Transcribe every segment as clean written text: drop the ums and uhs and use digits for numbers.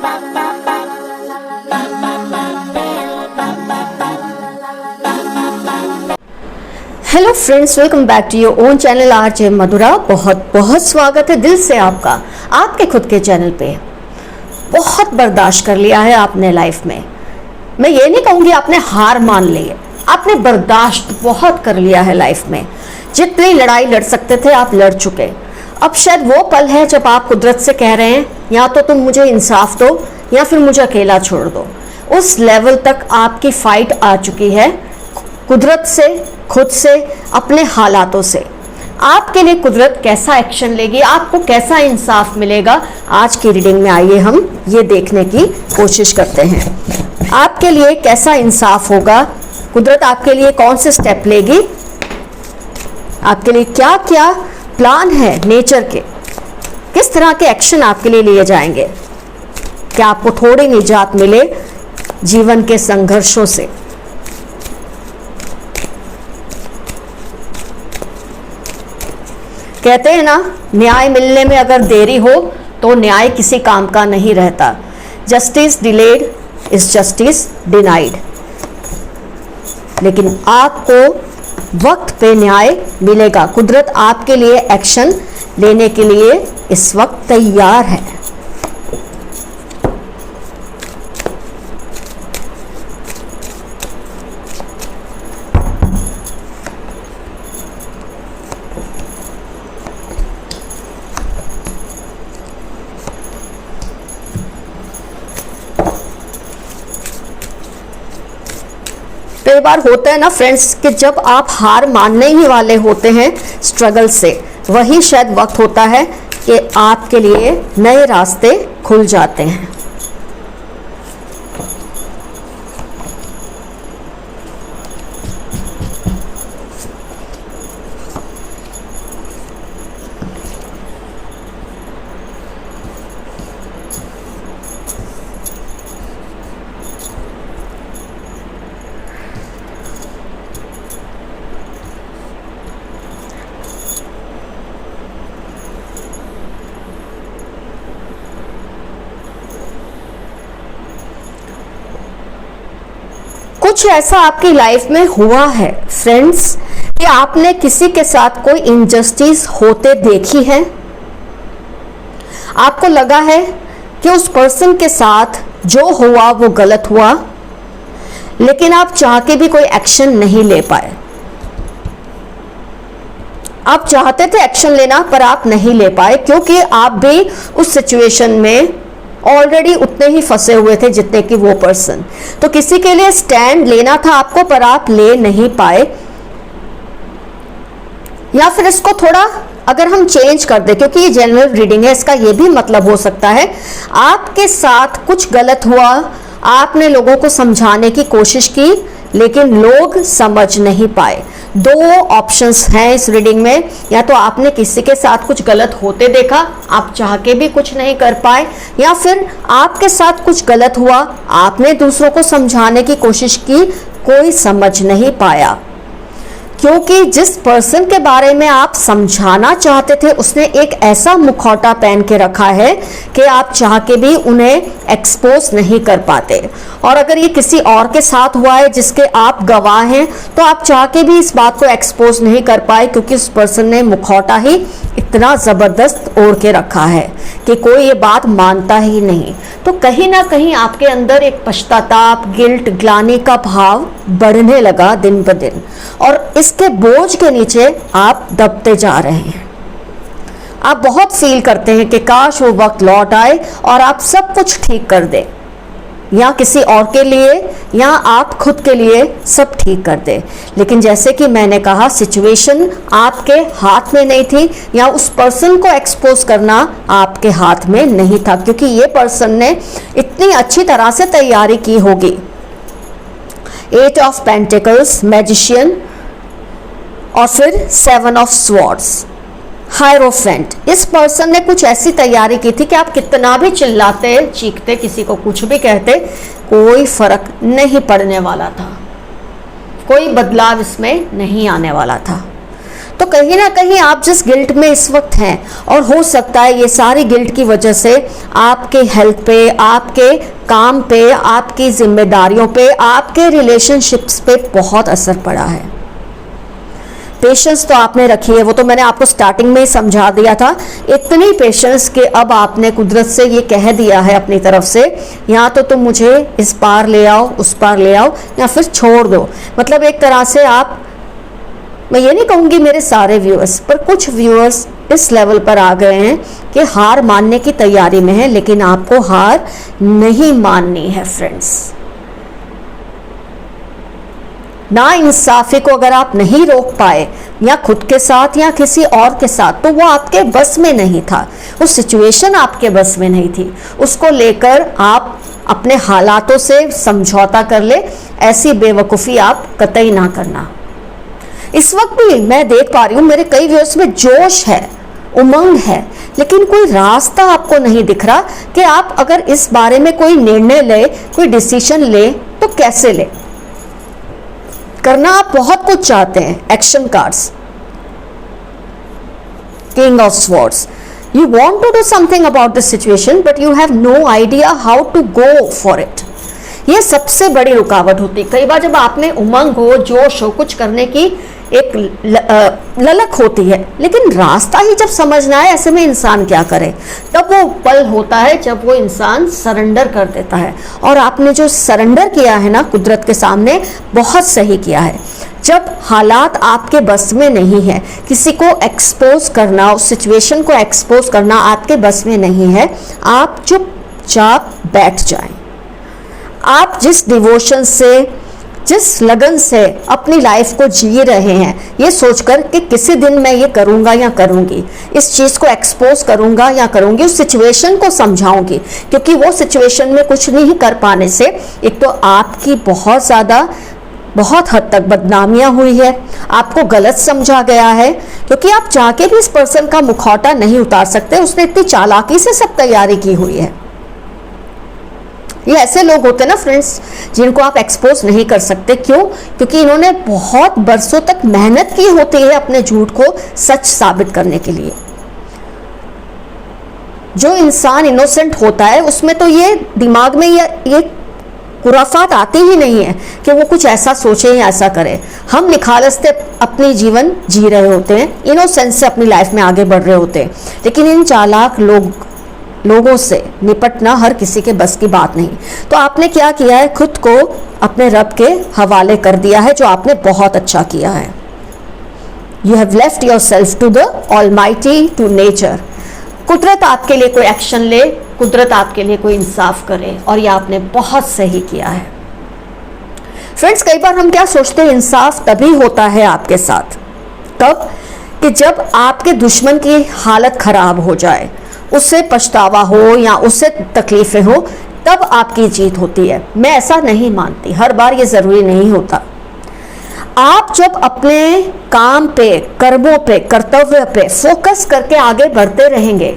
Hello friends, welcome back to your own channel RJ Madhura. बहुत बहुत स्वागत है दिल से आपका आपके खुद के चैनल पे। बहुत बर्दाश्त कर लिया है आपने लाइफ में। मैं ये नहीं कहूँगी आपने हार मान ली है, आपने बर्दाश्त बहुत कर लिया है लाइफ में। जितनी लड़ाई लड़ सकते थे आप लड़ चुके। अब शायद वो पल है जब आप कुदरत से कह रहे हैं या तो तुम मुझे इंसाफ दो या फिर मुझे अकेला छोड़ दो। उस लेवल तक आपकी फाइट आ चुकी है कुदरत से, खुद से, अपने हालातों से। आपके लिए कुदरत कैसा एक्शन लेगी, आपको कैसा इंसाफ मिलेगा, आज की रीडिंग में आइए हम ये देखने की कोशिश करते हैं। आपके लिए कैसा इंसाफ होगा, कुदरत आपके लिए कौन से स्टेप लेगी, आपके लिए क्या क्या प्लान है नेचर के, किस तरह के एक्शन आपके लिए लिए जाएंगे। क्या आपको थोड़ी निजात मिले जीवन के संघर्षों से। कहते हैं ना, न्याय मिलने में अगर देरी हो तो न्याय किसी काम का नहीं रहता। Justice delayed is justice denied. लेकिन आपको वक्त पे न्याय मिलेगा। कुदरत आपके लिए एक्शन लेने के लिए इस वक्त तैयार है। कई बार होता है ना फ्रेंड्स कि जब आप हार मानने ही वाले होते हैं स्ट्रगल से, वही शायद वक्त होता है कि आपके लिए नए रास्ते खुल जाते हैं। कुछ ऐसा आपकी लाइफ में हुआ है फ्रेंड्स कि आपने किसी के साथ कोई इनजस्टिस होते देखी है। आपको लगा है कि उस पर्सन के साथ जो हुआ वो गलत हुआ, लेकिन आप चाह के भी कोई एक्शन नहीं ले पाए। आप चाहते थे एक्शन लेना पर आप नहीं ले पाए क्योंकि आप भी उस सिचुएशन में ऑलरेडी उतने ही फंसे हुए थे जितने कि वो पर्सन। तो किसी के लिए स्टैंड लेना था आपको पर आप ले नहीं पाए। या फिर इसको थोड़ा अगर हम चेंज कर दें, क्योंकि ये जनरल रीडिंग है, इसका ये भी मतलब हो सकता है आपके साथ कुछ गलत हुआ, आपने लोगों को समझाने की कोशिश की लेकिन लोग समझ नहीं पाए। दो ऑप्शंस हैं इस रीडिंग में। या तो आपने किसी के साथ कुछ गलत होते देखा, आप चाह के भी कुछ नहीं कर पाए, या फिर आपके साथ कुछ गलत हुआ, आपने दूसरों को समझाने की कोशिश की, कोई समझ नहीं पाया। क्योंकि जिस पर्सन के बारे में आप समझाना चाहते थे उसने एक ऐसा मुखौटा पहन के रखा है कि आप चाह के भी उन्हें एक्सपोज नहीं कर पाते। और अगर ये किसी और के साथ हुआ है जिसके आप गवाह हैं तो आप चाह के भी इस बात को एक्सपोज नहीं कर पाए क्योंकि उस पर्सन ने मुखौटा ही इतना ज़बरदस्त ओढ़ के रखा है कि कोई ये बात मानता ही नहीं। तो कहीं ना कहीं आपके अंदर एक पश्चाताप, गिल्ट, ग्लानि का भाव बढ़ने लगा दिन ब दिन, और इसके बोझ के नीचे आप दबते जा रहे हैं। आप बहुत फील करते हैं कि काश वो वक्त लौट आए और आप सब कुछ ठीक कर दें, या किसी और के लिए या आप खुद के लिए सब ठीक कर दे। लेकिन जैसे कि मैंने कहा, सिचुएशन आपके हाथ में नहीं थी, या उस पर्सन को एक्सपोज करना आपके हाथ में नहीं था, क्योंकि ये पर्सन ने इतनी अच्छी तरह से तैयारी की होगी। 8 ऑफ पेंटिकल्स, मैजिशियन, और फिर 7 ऑफ स्वॉर्ड्स, हायरोफेंट। इस पर्सन ने कुछ ऐसी तैयारी की थी कि आप कितना भी चिल्लाते, चीखते, किसी को कुछ भी कहते, कोई फर्क नहीं पड़ने वाला था, कोई बदलाव इसमें नहीं आने वाला था। तो कहीं ना कहीं आप जिस गिल्ट में इस वक्त हैं, और हो सकता है ये सारी गिल्ट की वजह से आपके हेल्थ पे, आपके काम पे, आपकी जिम्मेदारियों पे, आपके रिलेशनशिप्स पे बहुत असर पड़ा है। पेशेंस तो आपने रखी है, वो तो मैंने आपको स्टार्टिंग में ही समझा दिया था। इतनी पेशेंस कि अब आपने कुदरत से ये कह दिया है अपनी तरफ से, या तो तुम मुझे इस पार ले आओ, उस पार ले आओ, या फिर छोड़ दो। मतलब एक तरह से आप, मैं ये नहीं कहूँगी मेरे सारे व्यूअर्स, पर कुछ व्यूअर्स इस लेवल पर आ गए हैं कि हार मानने की तैयारी में है, लेकिन आपको हार नहीं माननी है फ्रेंड्स। ना इंसाफी को अगर आप नहीं रोक पाए, या खुद के साथ या किसी और के साथ, तो वो आपके बस में नहीं था, वो सिचुएशन आपके बस में नहीं थी। उसको लेकर आप अपने हालातों से समझौता कर ले, ऐसी बेवकूफ़ी आप कतई ना करना। इस वक्त भी मैं देख पा रही हूँ मेरे कई व्यूअर्स में जोश है, उमंग है, लेकिन कोई रास्ता आपको नहीं दिख रहा कि आप अगर इस बारे में कोई निर्णय ले, कोई डिसीजन ले, तो कैसे ले। करना आप बहुत कुछ चाहते हैं, action cards, king of swords, you want to do something about this situation but you have no idea how to go for it। ये सबसे बड़ी रुकावट होती है। कई बार जब आप में उमंग हो, जोश हो, कुछ करने की एक ललक होती है, लेकिन रास्ता ही जब समझ ना आए, ऐसे में इंसान क्या करे। तब वो पल होता है जब वो इंसान सरेंडर कर देता है। और आपने जो सरेंडर किया है ना कुदरत के सामने, बहुत सही किया है। जब हालात आपके बस में नहीं है, किसी को एक्सपोज करना, उस सिचुएशन को एक्सपोज करना आपके बस में नहीं है, आप चुपचाप बैठ जाएं। आप जिस डिवोशन से, जिस लगन से अपनी लाइफ को जी रहे हैं, ये सोचकर कि किसी दिन मैं ये करूँगा या करूँगी, इस चीज़ को एक्सपोज करूँगा या करूँगी, उस सिचुएशन को समझाऊँगी, क्योंकि वो सिचुएशन में कुछ नहीं कर पाने से एक तो आपकी बहुत हद तक बदनामियाँ हुई है, आपको गलत समझा गया है, क्योंकि आप चाह के भी इस पर्सन का मुखौटा नहीं उतार सकते, उसने इतनी चालाकी से सब तैयारी की हुई है। ये ऐसे लोग होते हैं ना फ्रेंड्स, जिनको आप एक्सपोज नहीं कर सकते। क्यों? क्योंकि इन्होंने बहुत बरसों तक मेहनत की होती है अपने झूठ को सच साबित करने के लिए। जो इंसान इनोसेंट होता है उसमें तो ये दिमाग में ये खुराफात आती ही नहीं है कि वो कुछ ऐसा सोचे या ऐसा करे। हम निखालसते अपनी जीवन जी रहे होते हैं, इनोसेंस से अपनी लाइफ में आगे बढ़ रहे होते हैं, लेकिन इन चालाक लोगों से निपटना हर किसी के बस की बात नहीं। तो आपने क्या किया है, खुद को अपने रब के हवाले कर दिया है, जो आपने बहुत अच्छा किया है। You have left yourself to the Almighty, to nature. कुदरत आपके लिए कोई एक्शन ले, कुदरत आपके लिए कोई इंसाफ करे, और ये आपने बहुत सही किया है। फ्रेंड्स, कई बार हम क्या सोचते हैं, इंसाफ तभी होता है आपके साथ, कब कि जब आपके दुश्मन की हालत खराब हो जाए, उससे पछतावा हो या उससे तकलीफें हो, तब आपकी जीत होती है। मैं ऐसा नहीं मानती, हर बार ये ज़रूरी नहीं होता। आप जब अपने काम पे, कर्मों पे, कर्तव्य पे फोकस करके आगे बढ़ते रहेंगे,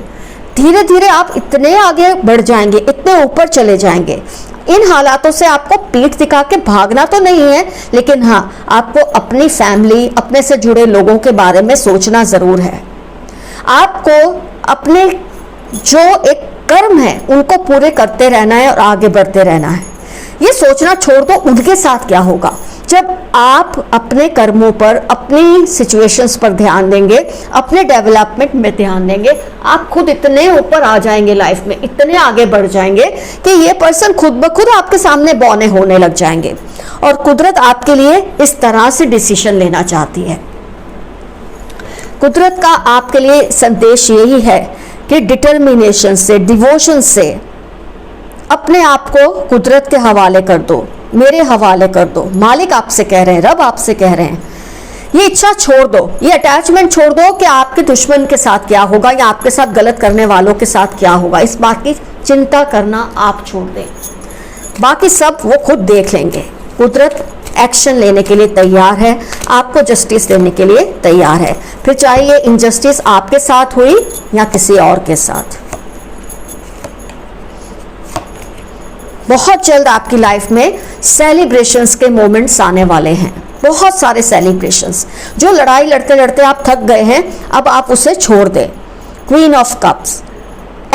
धीरे धीरे आप इतने आगे बढ़ जाएंगे, इतने ऊपर चले जाएंगे। इन हालातों से आपको पीठ दिखा के भागना तो नहीं है, लेकिन हाँ, आपको अपनी फैमिली, अपने से जुड़े लोगों के बारे में सोचना ज़रूर है। आपको अपने जो एक कर्म है उनको पूरे करते रहना है और आगे बढ़ते रहना है। ये सोचना छोड़ दो उनके साथ क्या होगा। जब आप अपने कर्मों पर, अपनी सिचुएशंस पर ध्यान देंगे, अपने डेवलपमेंट में ध्यान देंगे, आप खुद इतने ऊपर आ जाएंगे लाइफ में, इतने आगे बढ़ जाएंगे कि ये पर्सन खुद ब खुद आपके सामने बौने होने लग जाएंगे। और कुदरत आपके लिए इस तरह से डिसीजन लेना चाहती है। कुदरत का आपके लिए संदेश यही है कि डिटर्मिनेशन से, डिवोशन से अपने आप को कुदरत के हवाले कर दो, मेरे हवाले कर दो। मालिक आपसे कह रहे हैं, रब आपसे कह रहे हैं, ये इच्छा छोड़ दो, ये अटैचमेंट छोड़ दो कि आपके दुश्मन के साथ क्या होगा या आपके साथ गलत करने वालों के साथ क्या होगा। इस बात की चिंता करना आप छोड़ दें, बाकी सब वो खुद देख लेंगे। कुदरत एक्शन लेने के लिए तैयार है, आपको जस्टिस देने के लिए तैयार है, फिर चाहे ये इनजस्टिस आपके साथ हुई या किसी और के साथ। बहुत जल्द आपकी लाइफ में सेलिब्रेशंस के मोमेंट्स आने वाले हैं। बहुत सारे सेलिब्रेशंस। जो लड़ाई लड़ते लड़ते आप थक गए हैं, अब आप उसे छोड़ दें। Queen of cups,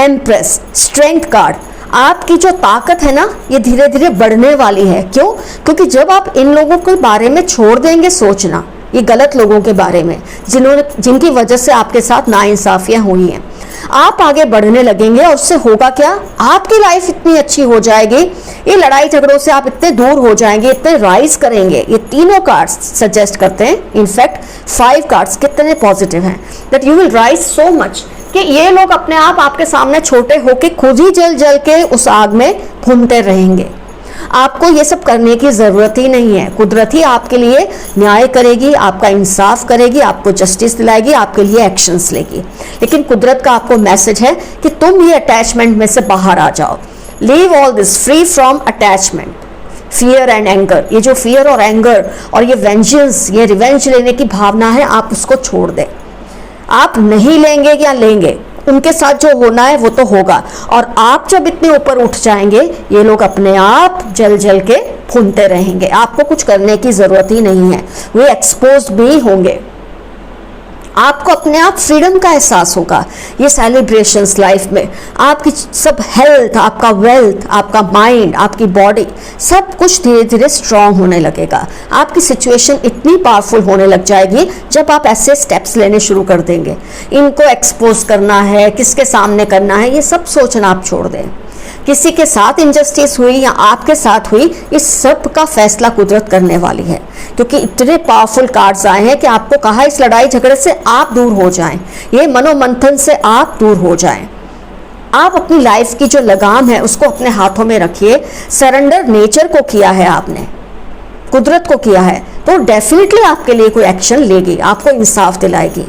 empress, strength card, आपकी जो ताकत है ना ये धीरे धीरे बढ़ने वाली है। क्यों? क्योंकि जब आप इन लोगों के बारे में छोड़ देंगे सोचना, ये गलत लोगों के बारे में जिनकी वजह से आपके साथ नाइंसाफियां हुई हैं, आप आगे बढ़ने लगेंगे और उससे होगा क्या, आपकी लाइफ इतनी अच्छी हो जाएगी, ये लड़ाई झगड़ों से आप इतने दूर हो जाएंगे, इतने राइज करेंगे। ये तीनों कार्ड्स सजेस्ट करते हैं, इनफैक्ट 5 कार्ड्स कितने पॉजिटिव हैं, that you will rise so much कि ये लोग अपने आप आपके सामने छोटे होके खुद ही जल जल के उस आग में भूनते रहेंगे। आपको ये सब करने की जरूरत ही नहीं है। कुदरत ही आपके लिए न्याय करेगी, आपका इंसाफ करेगी, आपको जस्टिस दिलाएगी, आपके लिए एक्शंस लेगी। लेकिन कुदरत का आपको मैसेज है कि तुम ये अटैचमेंट में से बाहर आ जाओ। Leave all this, free from attachment, fear and anger. ये जो फियर और एंगर और ये वेंजेंस, ये रिवेंज लेने की भावना है, आप उसको छोड़ दें। आप नहीं लेंगे या लेंगे, उनके साथ जो होना है वो तो होगा। और आप जब इतने ऊपर उठ जाएंगे, ये लोग अपने आप जल जल के भूनते रहेंगे, आपको कुछ करने की जरूरत ही नहीं है। वे एक्सपोज भी होंगे, आपको अपने आप फ्रीडम का एहसास होगा। ये सेलिब्रेशंस लाइफ में आपकी सब हेल्थ, आपका वेल्थ, आपका माइंड, आपकी बॉडी, सब कुछ धीरे धीरे स्ट्रांग होने लगेगा। आपकी सिचुएशन इतनी पावरफुल होने लग जाएगी जब आप ऐसे स्टेप्स लेने शुरू कर देंगे। इनको एक्सपोज करना है, किसके सामने करना है, ये सब सोचना आप छोड़ दें। किसी के साथ इनजस्टिस हुई या आपके साथ हुई, इस सब का फैसला कुदरत करने वाली है। क्योंकि इतने पावरफुल कार्ड्स आए हैं कि आपको कहा इस लड़ाई झगड़े से आप दूर हो जाएं, ये मनोमंथन से आप दूर हो जाएं। आप अपनी लाइफ की जो लगाम है उसको अपने हाथों में रखिए। सरेंडर नेचर को किया है आपने, कुदरत को किया है, तो डेफिनेटली आपके लिए कोई एक्शन लेगी, आपको इंसाफ दिलाएगी।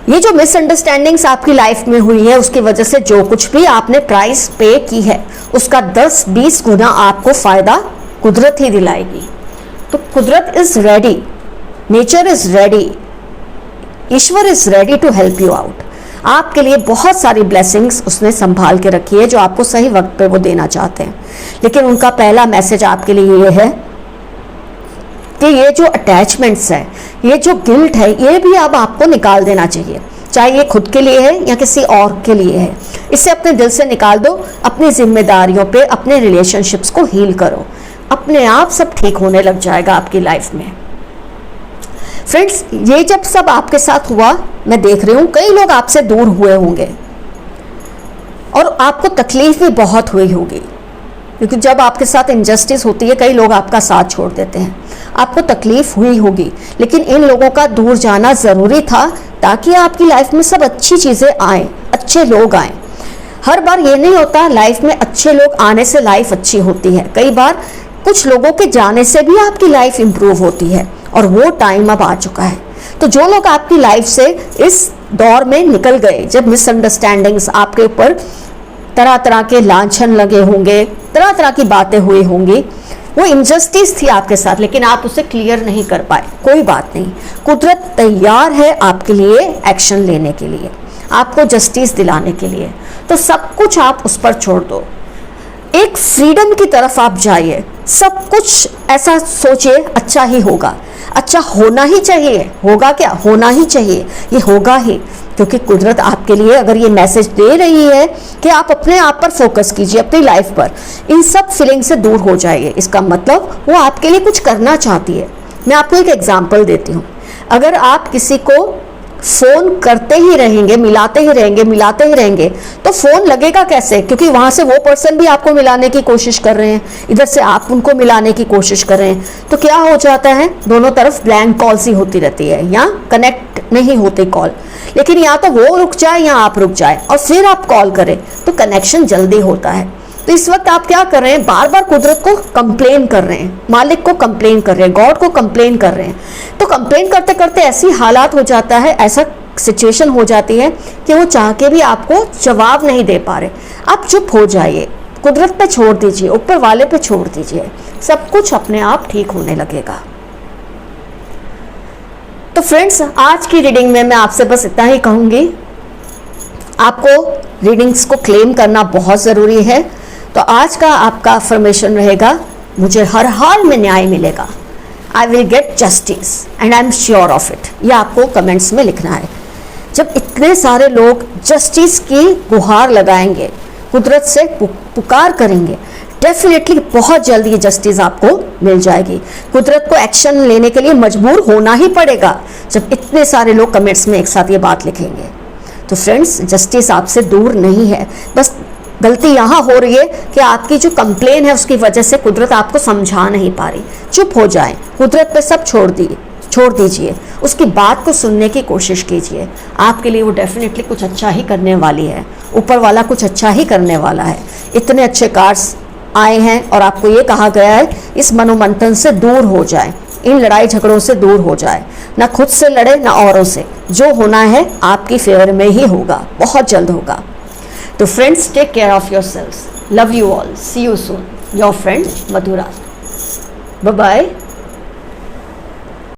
ये जो मिसअंडरस्टैंडिंग्स आपकी लाइफ में हुई है, उसकी वजह से जो कुछ भी आपने प्राइस पे की है, उसका 10-20 गुना आपको फायदा कुदरत ही दिलाएगी। तो कुदरत is ready, nature is ready, ईश्वर is ready to help you out. आपके लिए बहुत सारी ब्लेसिंग्स उसने संभाल के रखी है जो आपको सही वक्त पे वो देना चाहते हैं। लेकिन उनका पहला मैसेज आपके लिए ये है कि ये जो अटैचमेंट्स है, ये जो गिल्ट है, ये भी अब आपको निकाल देना चाहिए। चाहे ये खुद के लिए है या किसी और के लिए है, इसे अपने दिल से निकाल दो। अपनी जिम्मेदारियों पे, अपने रिलेशनशिप्स को हील करो, अपने आप सब ठीक होने लग जाएगा आपकी लाइफ में। फ्रेंड्स, ये जब सब आपके साथ हुआ, मैं देख रही हूँ कई लोग आपसे दूर हुए होंगे और आपको तकलीफ भी बहुत हुई होगी, क्योंकि जब आपके साथ इनजस्टिस होती है कई लोग आपका साथ छोड़ देते हैं, आपको तकलीफ हुई होगी। लेकिन इन लोगों का दूर जाना ज़रूरी था ताकि आपकी लाइफ में सब अच्छी चीज़ें आएँ, अच्छे लोग आएँ। हर बार ये नहीं होता लाइफ में अच्छे लोग आने से लाइफ अच्छी होती है, कई बार कुछ लोगों के जाने से भी आपकी लाइफ इम्प्रूव होती है, और वो टाइम अब आ चुका है। तो जो लोग आपकी लाइफ से इस दौर में निकल गए, जब मिसअंडरस्टैंडिंग्स आपके ऊपर तरह तरह के लांछन लगे होंगे, तरह तरह की बातें हुई होंगी, वो इनजस्टिस थी आपके साथ, लेकिन आप उसे क्लियर नहीं कर पाए, कोई बात नहीं। कुदरत तैयार है आपके लिए एक्शन लेने के लिए, आपको जस्टिस दिलाने के लिए। तो सब कुछ आप उस पर छोड़ दो, एक फ्रीडम की तरफ आप जाइए। सब कुछ ऐसा सोचिए अच्छा ही होगा, अच्छा होना ही चाहिए। होगा क्या? होना ही चाहिए, ये होगा ही, क्योंकि कुदरत आपके लिए अगर ये मैसेज दे रही है कि आप अपने आप पर फोकस कीजिए, अपनी लाइफ पर, इन सब फीलिंग से दूर हो जाइए, इसका मतलब वो आपके लिए कुछ करना चाहती है। मैं आपको एक एग्जांपल देती हूँ। अगर आप किसी को फोन करते ही रहेंगे, मिलाते ही रहेंगे, तो फोन लगेगा कैसे? क्योंकि वहां से वो पर्सन भी आपको मिलाने की कोशिश कर रहे हैं, इधर से आप उनको मिलाने की कोशिश कर रहे हैं, तो क्या हो जाता है, दोनों तरफ ब्लैंक कॉल्स ही होती रहती है, या कनेक्ट नहीं होती कॉल। लेकिन या तो वो रुक जाए या आप रुक जाए और फिर आप कॉल करें, तो कनेक्शन जल्दी होता है। तो इस वक्त आप क्या कर रहे हैं? बार बार कुदरत को कंप्लेन कर रहे हैं, मालिक को कंप्लेन कर रहे हैं, गॉड को कंप्लेन कर रहे हैं। तो कंप्लेन करते करते ऐसी हालात हो जाता है, ऐसा सिचुएशन हो जाती है कि वो चाह के भी आपको जवाब नहीं दे पा रहे। आप चुप हो जाइए, कुदरत पे छोड़ दीजिए, ऊपर वाले पे छोड़ दीजिए, सब कुछ अपने आप ठीक होने लगेगा। तो फ्रेंड्स, आज की रीडिंग में मैं आपसे बस इतना ही कहूँगी, आपको रीडिंग्स को क्लेम करना बहुत ज़रूरी है। तो आज का आपका अफर्मेशन रहेगा, मुझे हर हाल में न्याय मिलेगा। I will get justice and I am sure of it. ये आपको कमेंट्स में लिखना है। जब इतने सारे लोग जस्टिस की गुहार लगाएंगे, कुदरत से पुकार करेंगे, डेफिनेटली बहुत जल्दी ये जस्टिस आपको मिल जाएगी। कुदरत को एक्शन लेने के लिए मजबूर होना ही पड़ेगा जब इतने सारे लोग कमेंट्स में एक साथ ये बात लिखेंगे। तो फ्रेंड्स, जस्टिस आपसे दूर नहीं है, बस गलती यहाँ हो रही है कि आपकी जो कंप्लेन है उसकी वजह से कुदरत आपको समझा नहीं पा रही। चुप हो जाएं, कुदरत पे सब छोड़ दीजिए, उसकी बात को सुनने की कोशिश कीजिए। आपके लिए वो डेफिनेटली कुछ अच्छा ही करने वाली है, ऊपर वाला कुछ अच्छा ही करने वाला है। इतने अच्छे कार्ड्स आए हैं और आपको ये कहा गया है इस मनोमंथन से दूर हो जाए, इन लड़ाई झगड़ों से दूर हो जाए, ना खुद से लड़े ना औरों से। जो होना है आपकी फेवर में ही होगा, बहुत जल्द होगा। तो friends, take care of yourselves, love you all, see you soon, your friend Madhura, bye bye.